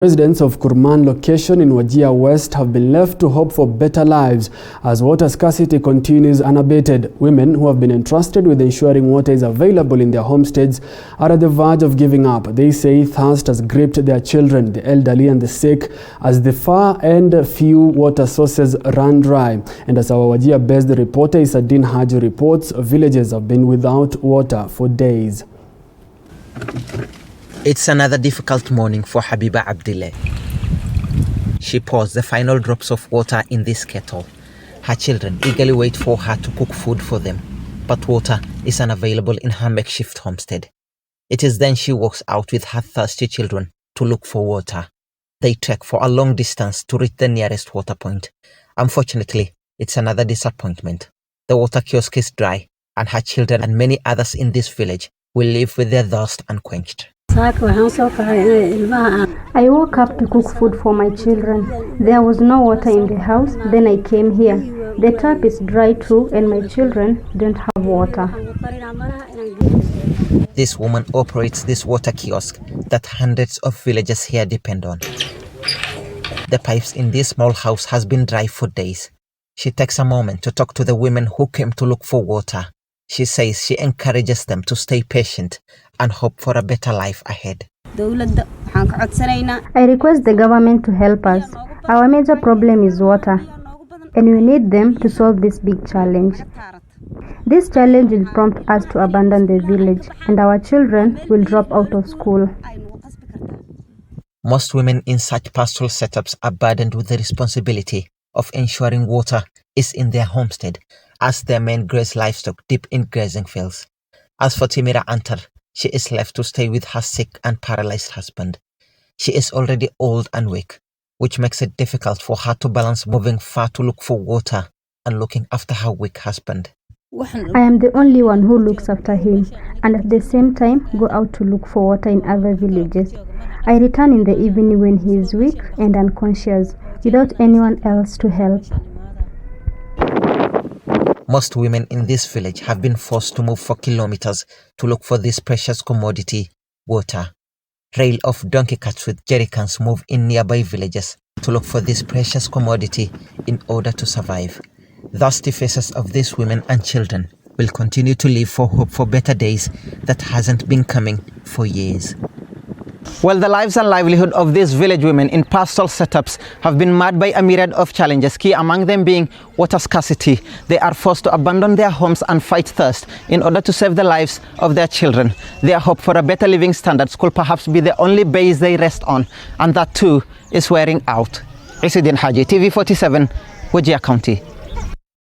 Residents of Kurman location in Wajir West have been left to hope for better lives as water scarcity continues unabated. Women who have been entrusted with ensuring water is available in their homesteads are at the verge of giving up. They say thirst has gripped their children, the elderly and the sick, as the far and few water sources run dry. And as our Wajir-based reporter Isadin Haji reports, villages have been without water for days. It's another difficult morning for Habiba Abdillah. She pours the final drops of water in this kettle. Her children eagerly wait for her to cook food for them, but water is unavailable in her makeshift homestead. It is then she walks out with her thirsty children to look for water. They trek for a long distance to reach the nearest water point. Unfortunately, it's another disappointment. The water kiosk is dry, and her children and many others in this village will live with their thirst unquenched. I woke up to cook food for my children. There was no water in the house, then I came here. The tap is dry too and my children don't have water. This woman operates this water kiosk that hundreds of villagers here depend on. The pipes in this small house has been dry for days. She takes a moment to talk to the women who came to look for water. She says she encourages them to stay patient and hope for a better life ahead. I request the government to help us. Our major problem is water, and we need them to solve this big challenge. This challenge will prompt us to abandon the village, and our children will drop out of school. Most women in such pastoral setups are burdened with the responsibility of ensuring water is in their homestead, as their men graze livestock deep in grazing fields. As for Timira Antar, she is left to stay with her sick and paralyzed husband. She is already old and weak, which makes it difficult for her to balance moving far to look for water and looking after her weak husband. I am the only one who looks after him, and at the same time go out to look for water in other villages. I return in the evening when he is weak and unconscious, without anyone else to help. Most women in this village have been forced to move for kilometers to look for this precious commodity, water. Rail of donkey carts with jerrycans move in nearby villages to look for this precious commodity in order to survive. Thirsty faces of these women and children will continue to live for hope for better days that hasn't been coming for years. Well, the lives and livelihood of these village women in pastoral setups have been marred by a myriad of challenges, key among them being water scarcity. They are forced to abandon their homes and fight thirst in order to save the lives of their children. Their hope for a better living standards could perhaps be the only base they rest on, and that too is wearing out. Isadin Haji, TV 47, Wajir County.